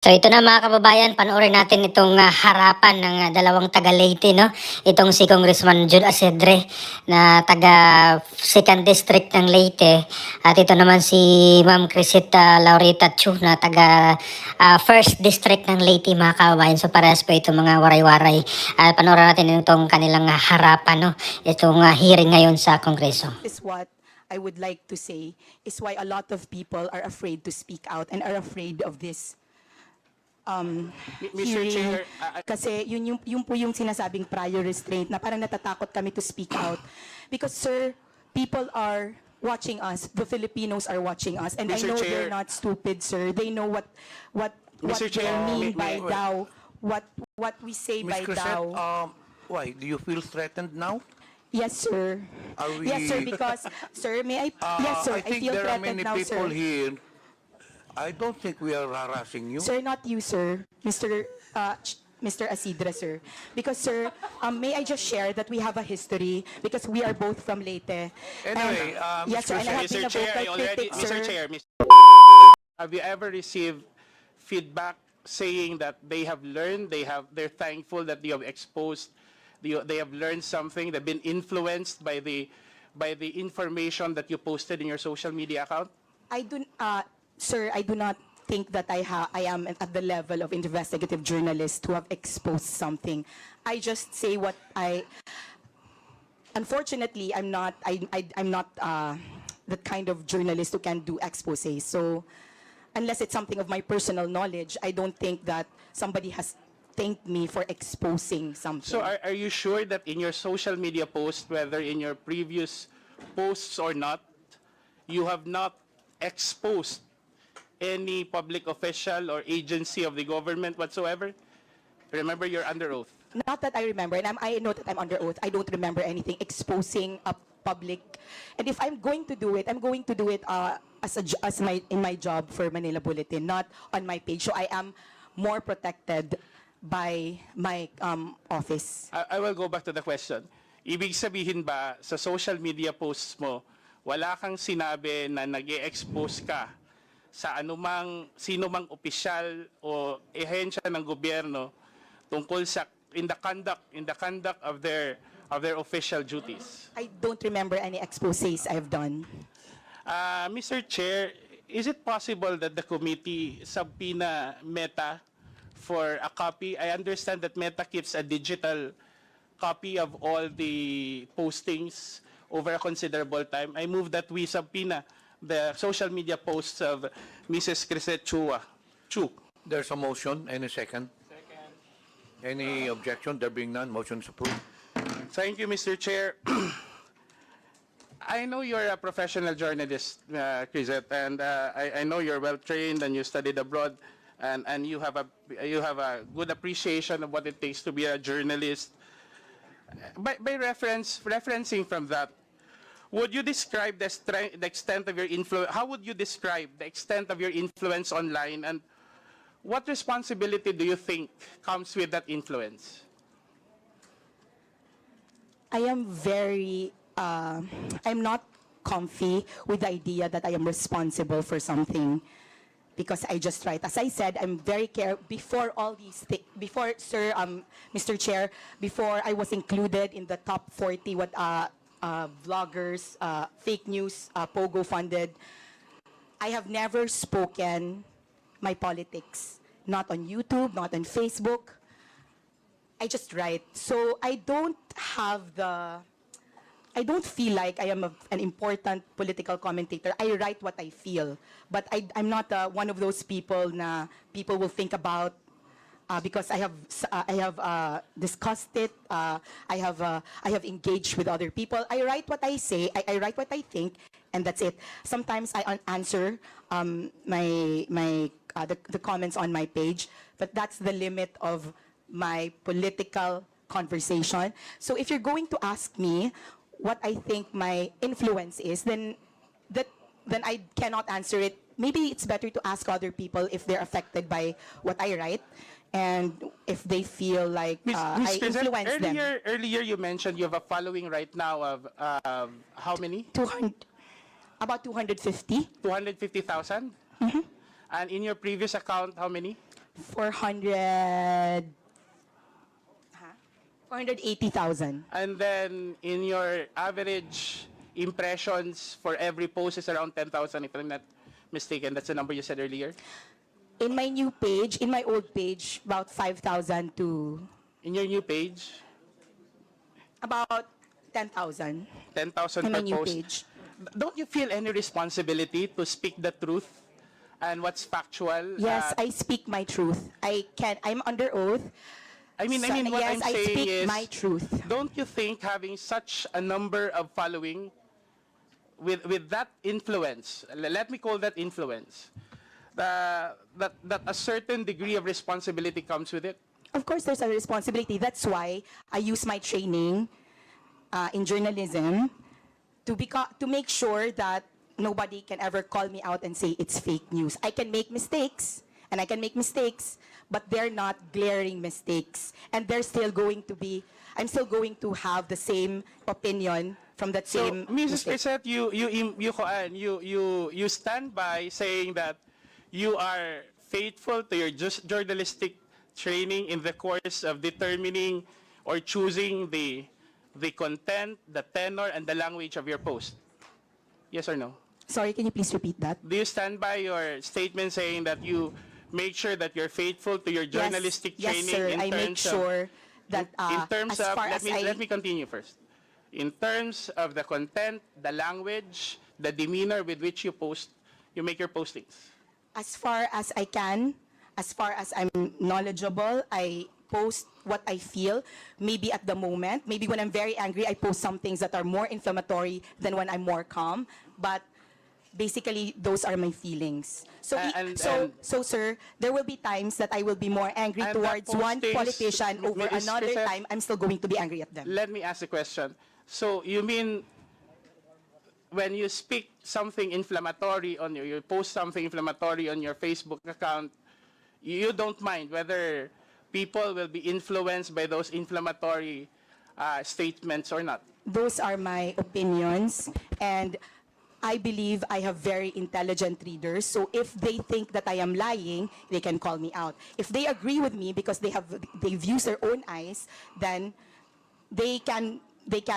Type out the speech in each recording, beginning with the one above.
So ito na mga kababayan, panoorin natin itong harapan ng dalawang taga Leyte, no? Itong si Congressman Jude Acidre na taga 2nd District ng Leyte. At ito naman si Ma'am Krizette Laureta na taga 1st District ng Leyte mga kababayan. So parehas po itong mga waray-waray. At panoorin natin itong kanilang harapan, no? Itong hearing ngayon sa Kongreso. Is what I would like to say is why a lot of people are afraid to speak out and are afraid of this Mr. hearing. Chair, Kasi yun po yung sinasabing prior restraint na parang natatakot kami to speak out. Because sir, people are watching us. The Filipinos are watching us. And I Mr. know Chair. they're not stupid, sir. They know what Mr. they Chair, mean by wait. thou, what we say Ms. by Krizette, thou. why? Do you feel threatened now? Yes, sir. Are we- Yes, sir, because, sir, may I, yes, sir, I think feel there are threatened many now, people sir. here. I don't think we are harassing you. Sir, not you, sir. Mr. Acidre, sir. Because, sir, may I just share that we have a history because we are both from Leyte. Anyway, yes, sir, and I have been Mr. a Chair, vocal critic, Mr. sir. Chair, have you ever received feedback saying that they have learned, they're thankful that you have exposed, they have learned something, they've been influenced by the information that you posted in your social media account? Sir, I do not think that I am at the level of investigative journalist who have exposed something. I just say what unfortunately, I'm not the kind of journalist who can do exposés. So, unless it's something of my personal knowledge, I don't think that somebody has thanked me for exposing something. So are you sure that in your social media post, whether in your previous posts or not, you have not exposed any public official or agency of the government whatsoever? Remember, you're under oath. Not that I remember, and I know that I'm under oath. I don't remember anything exposing a public. And if I'm going to do it, I'm going to do it in my job for Manila Bulletin, not on my page. So I am more protected by my office. I will go back to the question. Ibig sabihin ba, sa social media posts mo, wala kang sinabi na nag-e-expose ka sa sino mang opisyal o ehensya ng gobyerno tungkol sa in the conduct of their official duties? I don't remember any exposés I've done. Mr. Chair, is it possible that the committee subpoena Meta for a copy? I understand that Meta keeps a digital copy of all the postings over a considerable time. I move that we subpoena the social media posts of Mrs. Krizette Chu. There's a motion. Any second? Second. Any objection? There being none, motion is approved. Thank you, Mr. Chair. I know you're a professional journalist, Krizette, and I know you're well trained and you studied abroad, and you have a good appreciation of what it takes to be a journalist. By referencing from that, would you describe the extent of your influence? How would you describe the extent of your influence online, and what responsibility do you think comes with that influence? I am I'm not comfy with the idea that I am responsible for something because I just write. As I said, I'm very careful before all these things, before, sir, Mr. Chair, before I was included in the top 40 vloggers, fake news, Pogo funded. I have never spoken my politics, not on YouTube, not on Facebook. I just write. So I don't feel like I am an important political commentator. I write what I feel. But I'm not one of those people na people will think about because I have discussed it. I have engaged with other people. I write what I say. I write what I think, and that's it. Sometimes I answer the comments on my page, but that's the limit of my political conversation. So if you're going to ask me what I think my influence is, then I cannot answer it. Maybe it's better to ask other people if they're affected by what I write and if they feel like I influence them. Earlier you mentioned you have a following right now of how many? About 250. 250,000? Mm-hmm. And in your previous account, how many? 400, 480,000. And then in your average impressions for every post is around 10,000, if I'm not mistaken. That's the number you said earlier. In my new page, in my old page, about 5,000 to In your new page, about 10,000 10,000 in my per new post. page. Don't you feel any responsibility to speak the truth and what's factual? Yes, I speak my truth. I'm under oath. I mean, So, what yes, I'm I saying speak is, my truth. don't you think having such a number of following with that influence, let me call that influence, that a certain degree of responsibility comes with it? Of course, there's a responsibility. That's why I use my training in journalism to make sure that nobody can ever call me out and say it's fake news. I can make mistakes, but they're not glaring mistakes. And they're still going to be, I'm still going to have the same opinion from that So, same Mrs. mistake. Krizette, you stand by saying that you are faithful to your journalistic training in the course of determining or choosing the content, the tenor, and the language of your post. Yes or no? Sorry, can you please repeat that? Do you stand by your statement saying that you make sure that you're faithful to your journalistic yes, training sir. in I make terms of sure that in terms as of far as let me continue first. In terms of the content, the language, the demeanor with which you make your postings. as far as I can, as far as I'm knowledgeable, I post what I feel. Maybe at the moment, maybe when I'm very angry, I post some things that are more inflammatory than when I'm more calm. But basically, those are my feelings. So, sir, there will be times that I will be more angry And the towards one postings, politician over Ms. another Krizette, time. I'm still going to be angry at them. Let me ask a question. So you mean when you speak something inflammatory on you post something inflammatory on your Facebook account, you don't mind whether people will be influenced by those inflammatory statements or not? Those are my opinions, and I believe I have very intelligent readers. So if they think that I am lying, they can call me out. If they agree with me because they've used their own eyes, then they can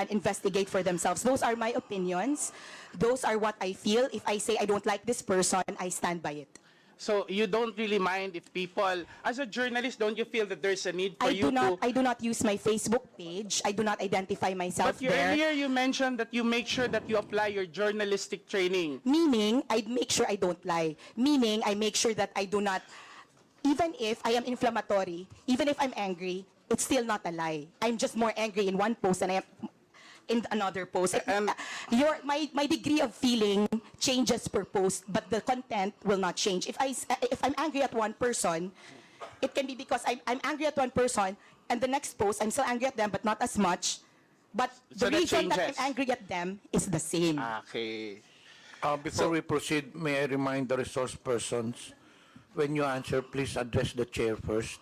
investigate for themselves. Those are my opinions. Those are what I feel. If I say I don't like this person, I stand by it. So you don't really mind if people, as a journalist, don't you feel that there's a need for you to... I do not use my Facebook page. I do not identify myself But there. earlier you mentioned that you make sure that you apply your journalistic training. Meaning, I make sure I don't lie. Meaning, I make sure that I do not, even if I am inflammatory, even if I'm angry, it's still not a lie. I'm just more angry in one post than I am in another post. My degree of feeling changes per post, but the content will not change. If I'm angry at one person, it can be because I'm angry at one person, and the next post I'm still angry at them, but not as much. But So the that reason that I'm changes. angry at them is the same. Okay. Before we proceed, may I remind the resource persons, when you answer, please address the chair first.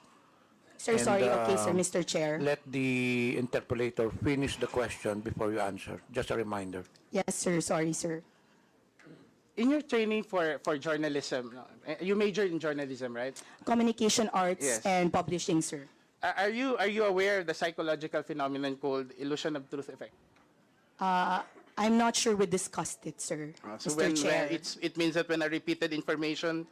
Sir, And, sorry. Okay, sir, Mr. Chair. Let the interpolator finish the question before you answer. Just a reminder. Yes, sir. Sorry, sir. In your training for journalism, you major in journalism, right? Communication arts Yes. and publishing, sir. Are you aware of the psychological phenomenon called illusion of truth effect? I'm not sure we discussed it, sir. So Mr. Chair. it means that when a repeated information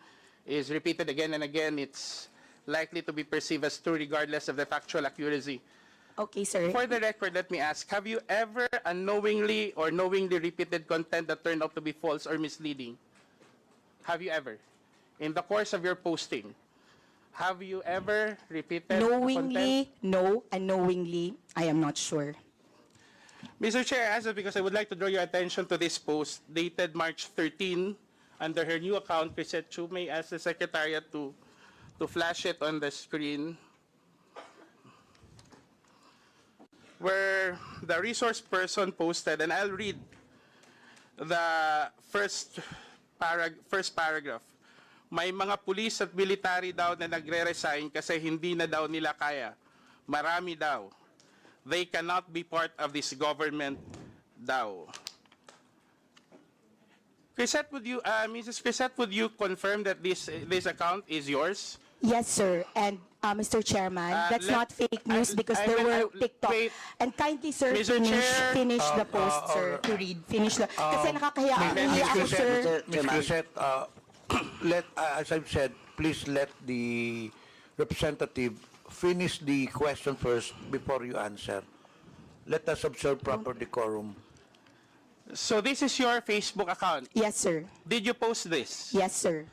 is repeated again and again, it's likely to be perceived as true regardless of the factual accuracy. Okay, sir. For the record, let me ask, have you ever unknowingly or knowingly repeated content that turned out to be false or misleading? Have you ever? In the course of your posting, have you ever repeated Knowingly, content? no. Unknowingly, I am not sure. Mr. Chair, I ask that because I would like to draw your attention to this post dated March 13 under her new account, Krizette. May I ask the Secretariat to flash it on the screen, where the resource person posted, and I'll read the first paragraph. May mga pulis at military daw na nagre-resign kasi hindi na daw nila kaya. Marami daw. They cannot be part of this government daw. Krizette, Mrs. Krizette, would you confirm that this account is yours? Yes, sir. And Mr. Chairman, that's let- not fake news because I there will- were TikTok. wait. And kindly, sir, Mr. Chair. finish the post, sir, to read. Finish the... Kasi nakakahiya. Nahiya ako, Ms. sir. Ms. Krizette, as I've said, please let the representative finish the question first before you answer. Let us observe proper decorum. So this is your Facebook account. Yes, sir. Did you post this? Yes, sir.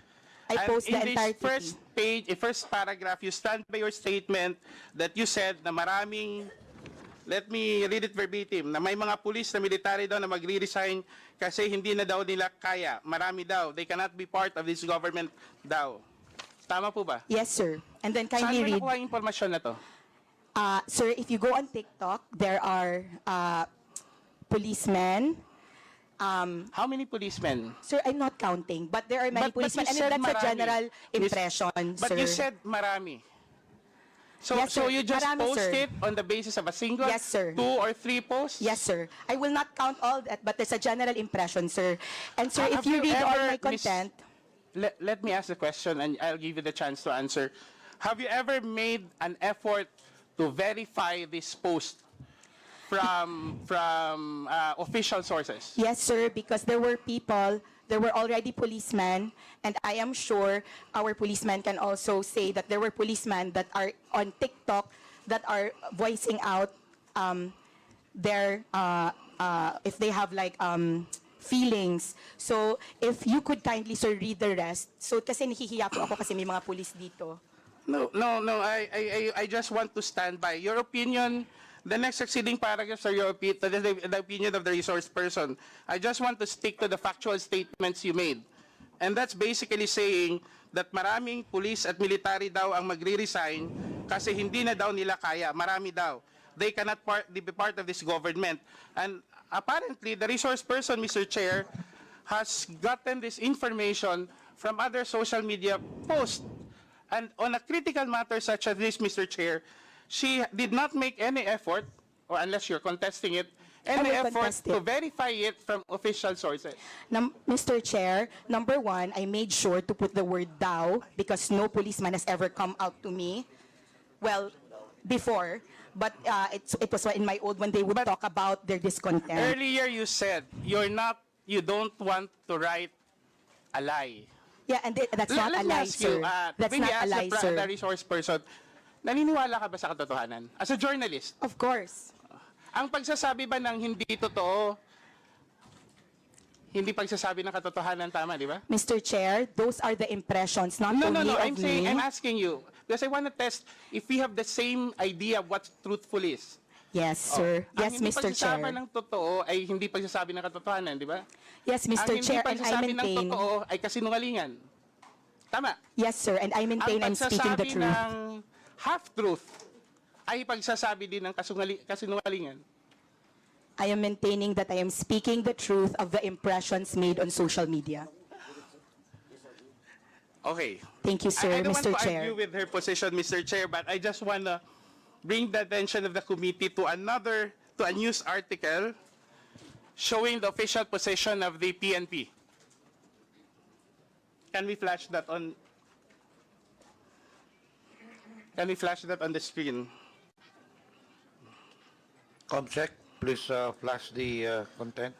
I And post the in entire this first page, first paragraph, you stand by your statement that you said na maraming, let me read it verbatim, na may mga pulis na military daw na magre-resign kasi hindi na daw nila kaya. Marami daw. They cannot be part of this government daw. Tama po ba? Yes, sir. And then Saan kindly mo read. nakuha yung impormasyon na to? Sir, if you go on TikTok, there are policemen. How many policemen? Sir, I'm not counting, but there are many But policemen, you and said that's a marami. general impression, But sir. you said marami. So, Yes, so sir. you just Marami, post sir. it on the basis of a single, Yes, sir. 2 or 3 posts? Yes, sir. I will not count all that, but there's a general impression, sir. And sir, if Have you read all ever, my content, Let me ask the question and I'll give you the chance to answer. Have you ever made an effort to verify this post from official sources? yes, sir, because there were already policemen, and I am sure our policemen can also say that there were policemen that are on TikTok that are voicing out their, if they have like feelings. So, if you could kindly, sir, read the rest. So, kasi nahihiya po ako kasi may mga police dito. No. I just want to stand by your opinion. The next succeeding paragraphs are the opinion of the resource person. I just want to stick to the factual statements you made. And that's basically saying that maraming police at military daw ang magre-resign kasi hindi na daw nila kaya. Marami daw. They cannot be part of this government. And apparently, the resource person, Mr. Chair, has gotten this information from other social media posts. And on a critical matter such as this, Mr. Chair, she did not make any effort, or unless you're contesting it, any will effort contest it. to verify it from official sources. Mr. Chair, number one, I made sure to put the word "thou" because no policeman has ever come out to me. Well, before, but it was in my old when they would talk about their discontent. Earlier you said you don't want to write a lie. Yeah, and that's not a Let me lie, ask you, sir. That's maybe not a ask lie, the sir. resource person, naniniwala ka ba sa katotohanan? As a journalist, Of course. ang pagsasabi ba ng hindi totoo, hindi pagsasabi ng katotohanan, tama, di ba? Mr. Chair, those are the impressions, not No, only of I'm saying, me. I'm asking you, because I want to test if we have the same idea of what truthful is. Yes, sir. Ang Yes, hindi Mr. pagsasabi Chair. ng totoo ay hindi pagsasabi ng katotohanan, di ba? Yes, Ang Mr. hindi Chair, and I pagsasabi ng maintain. totoo ay kasinungalingan. Tama. Yes, sir, and I maintain I'm speaking the pagsasabi truth. ng half-truth ay pagsasabi din ng kasinungalingan. I am maintaining that I am speaking the truth of the impressions made on social media. Okay. Thank you, sir, I don't Mr. want to Chair. argue with her position, Mr. Chair, but I just want to bring the attention of the committee to a news article showing the official position of the PNP. Can we flash that on? Can we flash that on the screen? Comsec, please flash the content.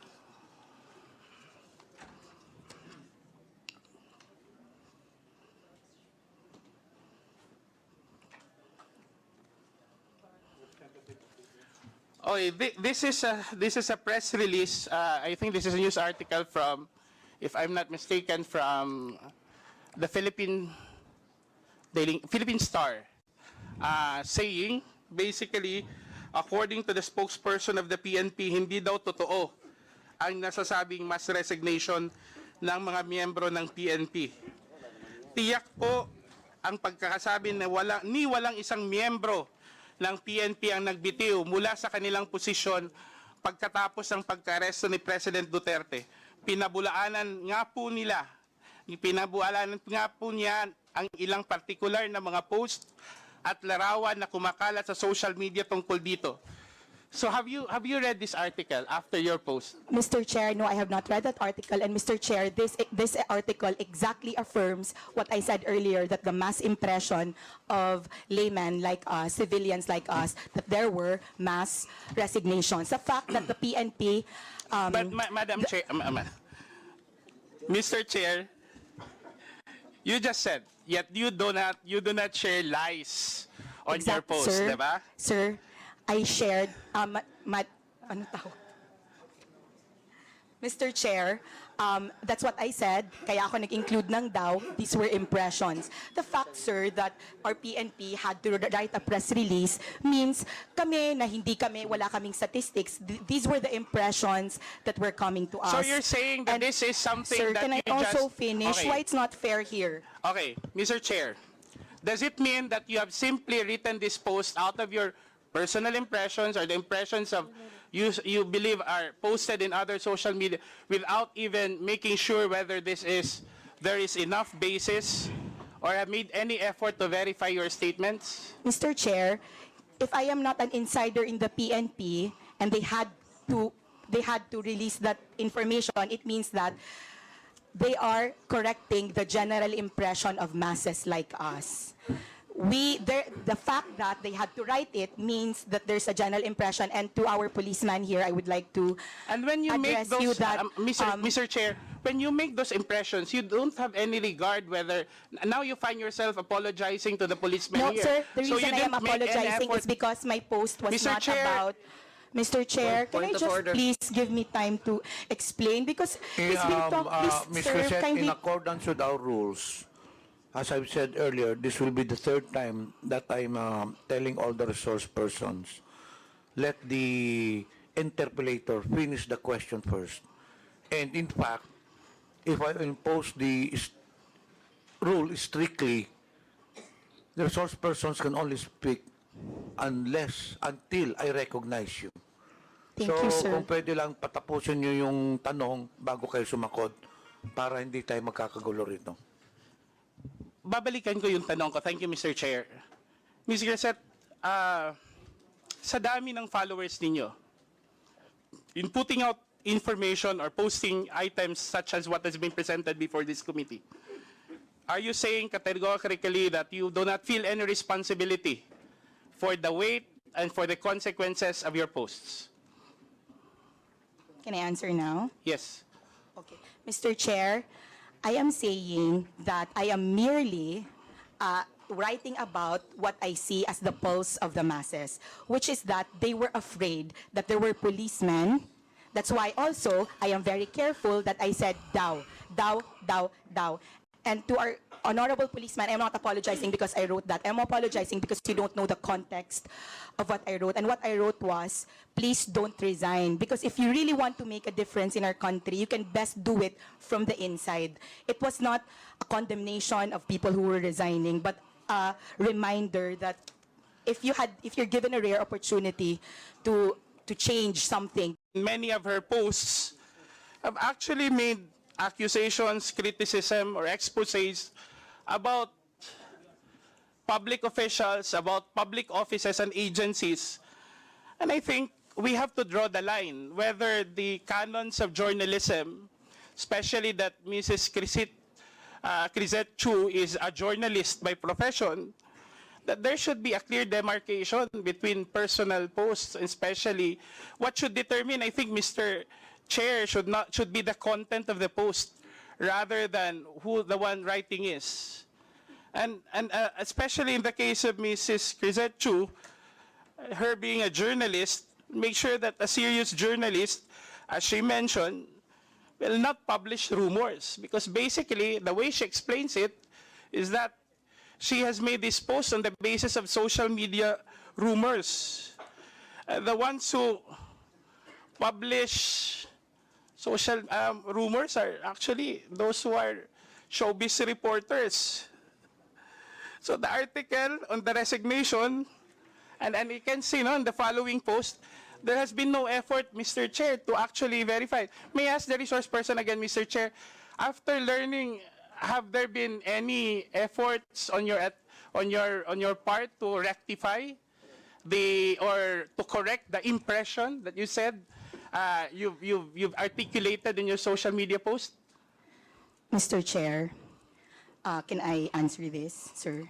Okay, this is a press release. I think this is a news article from, if I'm not mistaken, from the Philippine Star, saying basically, according to the spokesperson of the PNP, hindi daw totoo ang nasasabing mass resignation ng mga miyembro ng PNP. Tiyak po ang pagkakasabi na walang isang miyembro ng PNP ang nagbitiw mula sa kanilang posisyon pagkatapos ng pagka-aresto ni President Duterte. Pinabulaanan nga po niya ang ilang partikular na mga post at larawan na kumakalat sa social media tungkol dito. So have you read this article after your post? Mr. Chair, no, I have not read that article. And Mr. Chair, this article exactly affirms what I said earlier, that the mass impression of laymen like us, civilians like us, that there were mass resignations. The fact that the PNP... But Madam Chair, Mr. Chair, you just said, yet you do not share lies on your post, sir, diba? Sir, I shared, ano tawag? Mr. Chair, that's what I said, kaya ako nag-include ng daw, these were impressions. The fact, sir, that our PNP had to write a press release means kami na hindi kami, wala kaming statistics. These were the impressions that were coming to us. So you're saying that this is something sir, that can I you just... also finish? Okay. Why it's not fair here? Okay, Mr. Chair, does it mean that you have simply written this post out of your personal impressions or the impressions of you believe are posted in other social media without even making sure whether there is enough basis or have made any effort to verify your statements? Mr. Chair, if I am not an insider in the PNP and they had to release that information, it means that they are correcting the general impression of masses like us. The fact that they had to write it means that there's a general impression, and to our policeman here, I would like to And when you make address you those, that, Mr. Chair, when you make those impressions, you don't have any regard whether now you find yourself apologizing to the policeman no, here. sir, the So reason you I am didn't make any apologizing effort. is because my post was Mr. not Chair. about... Mr. Chair, can I Point of just order. please give me time to explain? Because it's been talked, Ms. sir, Krizette, in kindly... accordance with our rules, as I've said earlier, this will be the third time that I'm telling all the resource persons, let the interpellator finish the question first. And in fact, if I impose the rule strictly, the resource persons can only speak until I recognize you. Thank you, sir. Kung pwede lang patapusin nyo yung tanong bago kayo sumakot para hindi tayo magkakagulo rito. Babalikan ko yung tanong ko. Thank you, Mr. Chair. Ms. Krizette, sa dami ng followers ninyo, in putting out information or posting items such as what has been presented before this committee, are you saying categorically that you do not feel any responsibility for the weight and for the consequences of your posts? Can I answer now? Yes. Okay. Mr. Chair, I am saying that I am merely writing about what I see as the pulse of the masses, which is that they were afraid that there were policemen. That's why also I am very careful that I said daw. And to our honorable policeman, I'm not apologizing because I wrote that. I'm apologizing because you don't know the context of what I wrote. And what I wrote was, please don't resign. Because if you really want to make a difference in our country, you can best do it from the inside. It was not a condemnation of people who were resigning, but a reminder that if you're given a rare opportunity to change something. Many of her posts have actually made accusations, criticism, or exposés about public officials, about public offices and agencies. And I think we have to draw the line whether the canons of journalism, especially that Mrs. Krizette Chu is a journalist by profession, that there should be a clear demarcation between personal posts, especially what should determine, I think, Mr. Chair, should be the content of the post rather than who the one writing is. And especially in the case of Mrs. Krizette Chu, her being a journalist, make sure that a serious journalist, as she mentioned, will not publish rumors. Because basically, the way she explains it is that she has made this post on the basis of social media rumors. The ones who publish social rumors are actually those who are showbiz reporters. So the article on the resignation, and you can see in the following post, there has been no effort, Mr. Chair, to actually verify. May I ask the resource person again, Mr. Chair, after learning, have there been any efforts on your part to rectify or to correct the impression that you said you've articulated in your social media post? Mr. Chair, can I answer this, sir?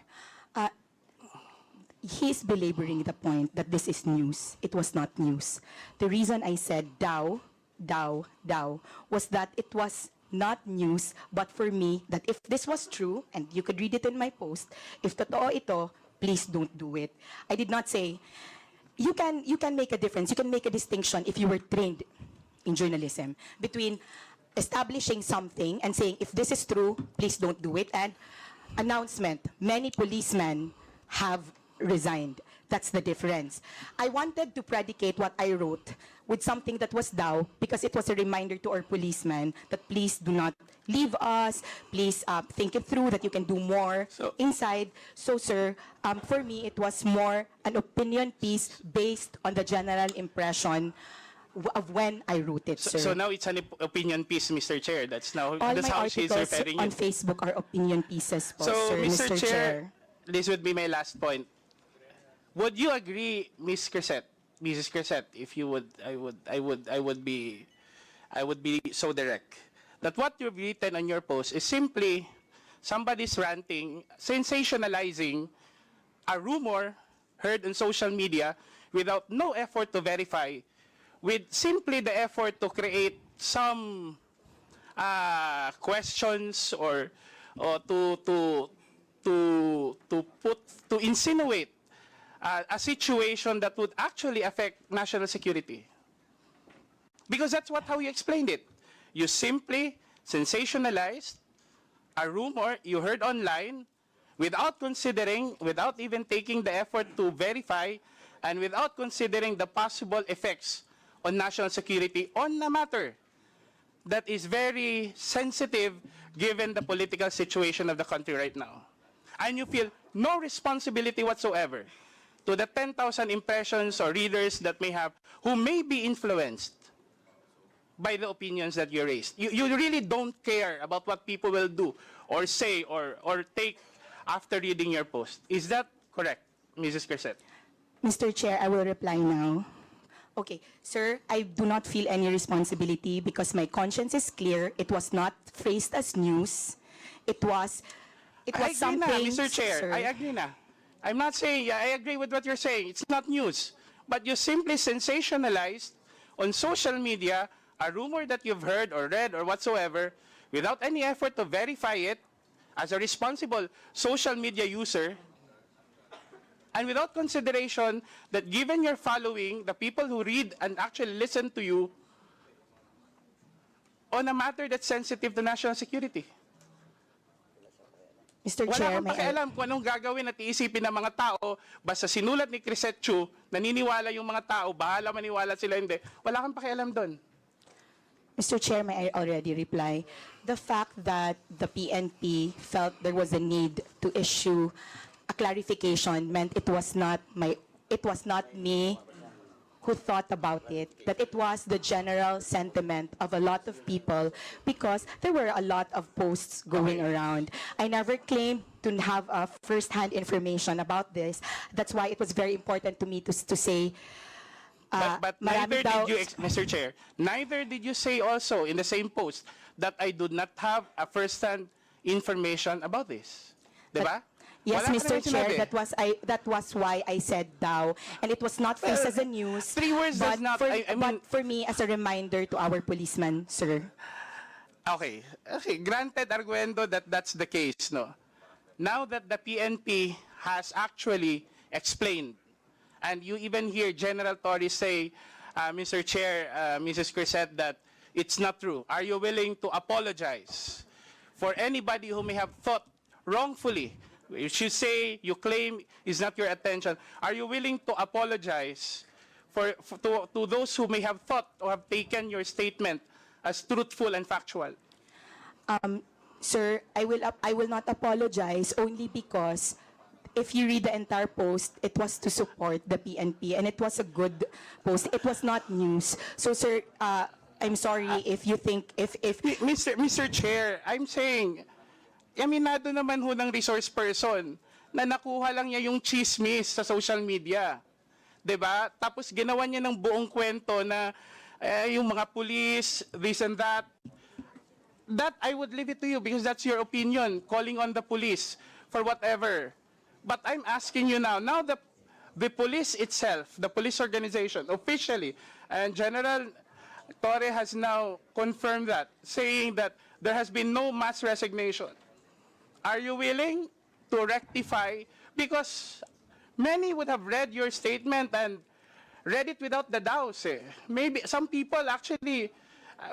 He's belaboring the point that this is news. It was not news. The reason I said daw was that it was not news, but for me, that if this was true, and you could read it in my post, if totoo ito, please don't do it. I did not say, you can make a difference, you can make a distinction if you were trained in journalism between establishing something and saying, if this is true, please don't do it, and announcement, many policemen have resigned. That's the difference. I wanted to predicate what I wrote with something that was daw because it was a reminder to our policemen that please do not leave us, please think it through, that you can do more inside. So, sir, for me, it was more an opinion piece based on the general impression of when I wrote it, sir. So now it's an opinion piece, Mr. Chair. That's All how my she's articles referring on you. Facebook are opinion pieces po, So, sir, Mr. Chair, Chair. this would be my last point. Would you agree, Ms. Krizette, Mrs. Krizette, if you would, I would be so direct that what you've written on your post is simply somebody's ranting, sensationalizing a rumor heard on social media without no effort to verify, with simply the effort to create some questions or to insinuate a situation that would actually affect national security. Because that's how you explained it. You simply sensationalized a rumor you heard online without considering, without even taking the effort to verify, and without considering the possible effects on national security on a matter that is very sensitive given the political situation of the country right now. And you feel no responsibility whatsoever to the 10,000 impressions or readers that who may be influenced by the opinions that you raised. You really don't care about what people will do or say or take after reading your post. Is that correct, Mrs. Krizette? Mr. Chair, I will reply now. Okay, sir, I do not feel any responsibility because my conscience is clear. It was not phrased as news. It was I agree something, na, Mr. Chair. sir. I agree na. I'm not saying, I agree with what you're saying. It's not news. But you simply sensationalized on social media a rumor that you've heard or read or whatsoever without any effort to verify it as a responsible social media user, and without consideration that given your following, the people who read and actually listen to you on a matter that's sensitive to national security. Mr. Wala Chair, kang pakialam kung anong gagawin at iisipin ng mga tao, basta sinulat ni Krizette Chu, naniniwala yung mga tao, bahala maniwala sila hindi. Wala kang pakialam doon. Mr. Chair, may I already reply? The fact that the PNP felt there was a need to issue a clarification meant it was not me who thought about it, that it was the general sentiment of a lot of people because there were a lot of posts going around. I never claimed to have first-hand information about this. That's why it was very important to me to say But neither did you, Mr. Chair, neither did you say also in the same post that I do not have a first-hand information about this. Diba? Yes, Wala ka Mr. naman Chair, sinabi. that was why I said daw, and it was not phrased as a news. 3 words but does not, for, I mean, but for me as a reminder to our policemen, sir. Okay, granted arguendo that that's the case, no? Now that the PNP has actually explained, and you even hear General Torres say, Mr. Chair, Mrs. Krizette, that it's not true. Are you willing to apologize for anybody who may have thought wrongfully? If you say, you claim is not your attention, are you willing to apologize to those who may have thought or have taken your statement as truthful and factual? Sir, I will not apologize only because if you read the entire post, it was to support the PNP and it was a good post. It was not news. So, sir, I'm sorry if you think Mr. Chair, I'm saying, aminado naman ho ng resource person na nakuha lang niya yung chismis sa social media. 'Diba? Tapos ginawa niya ng buong kwento na yung mga police, this and that. That I would leave it to you because that's your opinion, calling on the police for whatever. But I'm asking you now the police itself, the police organization, officially, and General Torre has now confirmed that, saying that there has been no mass resignation. Are you willing to rectify? Because many would have read your statement and read it without the doubts. Maybe some people actually,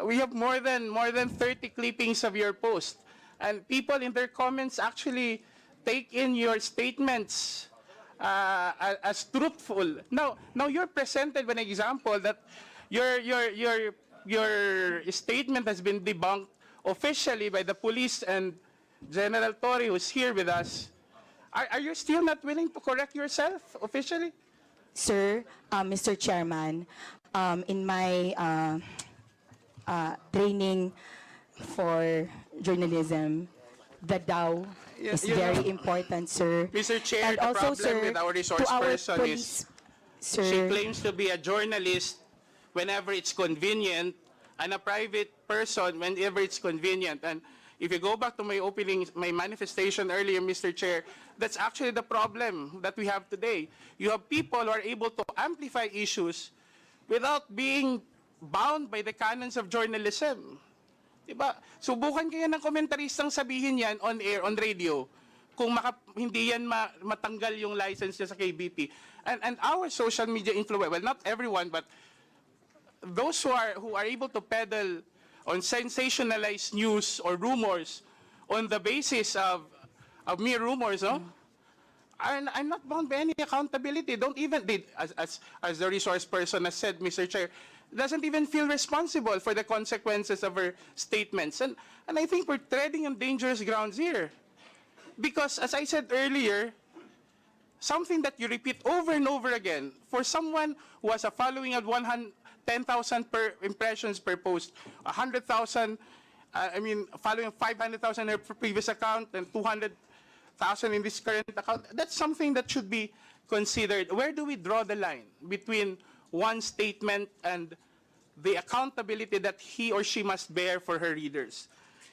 we have more than 30 clippings of your post, and people in their comments actually take in your statements as truthful. Now you're presented with an example that your statement has been debunked officially by the police and General Torre, who's here with us. Are you still not willing to correct yourself officially? Sir, Mr. Chairman, in my training for journalism, the DAO is very important, sir. Mr. Chair, And the also, problem sir, with our resource to our person police, is she sir, claims to be a journalist whenever it's convenient, and a private person whenever it's convenient. And if you go back to my manifestation earlier, Mr. Chair, that's actually the problem that we have today. You have people who are able to amplify issues without being bound by the canons of journalism. Diba? Subukan kaya ng komentaristang sabihin yan on air, on radio, kung hindi yan matanggal yung license niya sa KBP. And our social media influence, well, not everyone, but those who are able to peddle on sensationalized news or rumors on the basis of mere rumors, no? I'm not bound by any accountability. Don't even, as the resource person has said, Mr. Chair, doesn't even feel responsible for the consequences of her statements. And I think we're treading on dangerous grounds here. Because, as I said earlier, something that you repeat over and over again, for someone who has a following of 10,000 per impressions per post, 100,000, following 500,000 in her previous account and 200,000 in this current account, that's something that should be considered. Where do we draw the line between one statement and the accountability that he or she must bear for her readers?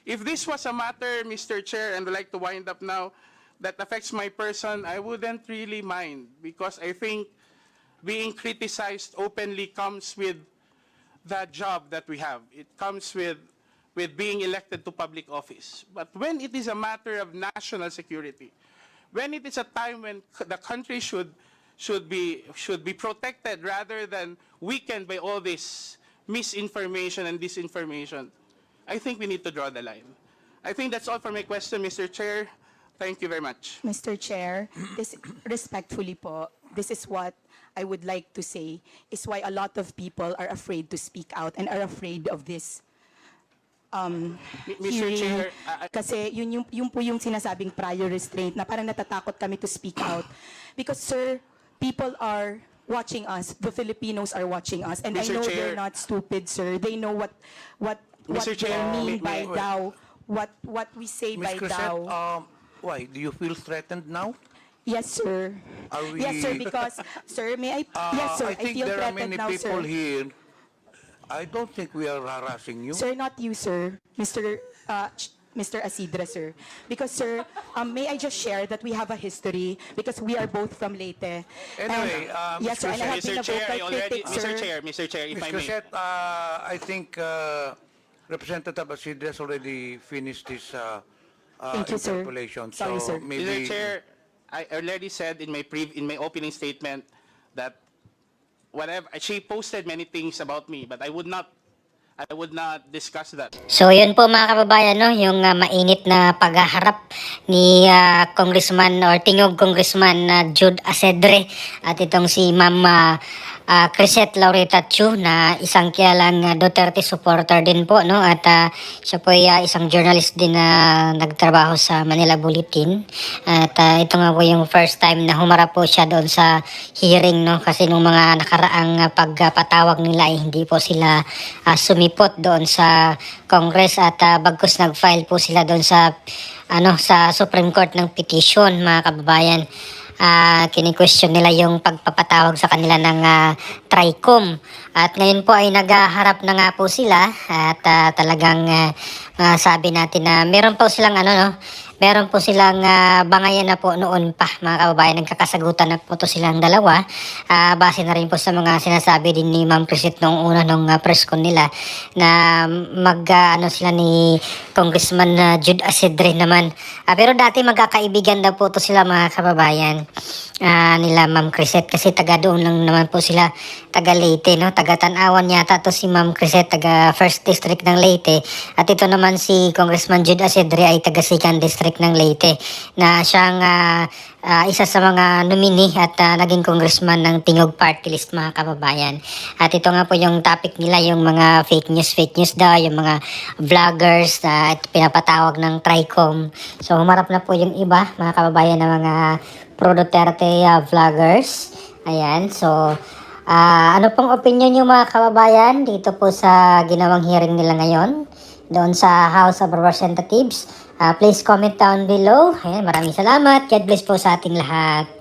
If this was a matter, Mr. Chair, and I'd like to wind up now, that affects my person, I wouldn't really mind, because I think being criticized openly comes with the job that we have. It comes with being elected to public office. But when it is a matter of national security, when it is a time when the country should be protected rather than weakened by all this misinformation and disinformation, I think we need to draw the line. I think that's all for my question, Mr. Chair. Thank you very much. Mr. Chair, respectfully po, this is what I would like to say, is why a lot of people are afraid to speak out and are afraid of this Mr. hearing. Chair, Kasi yun po yung sinasabing prior restraint na parang natatakot kami to speak out. Because, sir, people are watching us. The Filipinos are watching us. And I Mr. know Chair. they're not stupid, sir. They know what Mr. they Chair, mean by may- DAO, what we say Ms. by Krizette, DAO. why? Do you feel threatened now? Yes, sir. Are we- Yes, sir, because, sir, may I, yes, sir, I think feel there are threatened many now, people sir. here. I don't think we are harassing you. Sir, not you, sir. Mr. Acidre, sir. Because, sir, may I just share that we have a history because we are both from Leyte. Anyway, And, yes, sir, and I have been Mr. a Chair, vocal I already, critic, sir. Mr. Chair, if Ms. I may. Krizette, I think Representative Acidre has already finished his Thank you, sir. interpolation. Sorry, so sir. maybe Mr. Chair, I already said in my opening statement that whatever she posted many things about me, but I would not discuss that. So yun po mga kababayan, no, yung mainit na paghaharap ni Congressman or Tingog Congressman Jude Acidre at itong si Ma'am Krizette Laureta na isang kilalang Duterte supporter din po, no, at siya po ay isang journalist din na nagtrabaho sa Manila Bulletin at ito nga po yung first time na humarap po siya doon sa hearing, no, kasi nung mga nakaraang pagpatawag nila ay hindi po sila sumipot doon sa Congress at bagkus nag-file po sila doon sa sa Supreme Court ng petition, mga kababayan. kini-question nila yung pagpapatawag sa kanila ng TRICOM. At ngayon po ay naghaharap na nga po sila at talagang sabi natin na meron po silang meron po silang bangayan na po noon pa, mga kababayan. Nagkakasagutan na po to silang dalawa. Base na rin po sa mga sinasabi din ni Ma'am Krizette nung una nung press con nila na sila ni Congressman Jude Acidre naman. Pero dati magkakaibigan daw po to sila, mga kababayan. Nila Ma'am Krizette kasi taga doon lang naman po sila, taga Leyte, no? Taga Tanawan yata to si Ma'am Krizette, taga 1st District ng Leyte. At ito naman si Congressman Jude Acidre ay taga 2nd District ng Leyte, na siyang isa sa mga nominee at naging congressman ng Tingog Party List, mga kababayan. At ito nga po yung topic nila, yung mga fake news daw, yung mga vloggers na pinapatawag ng TRICOM. So humarap na po yung iba, mga kababayan, na mga pro-Duterte vloggers. Ayan, so ano pong opinion nyo, mga kababayan, dito po sa ginawang hearing nila ngayon doon sa House of Representatives? Please comment down below. Ayan, maraming salamat. God bless po sa ating lahat.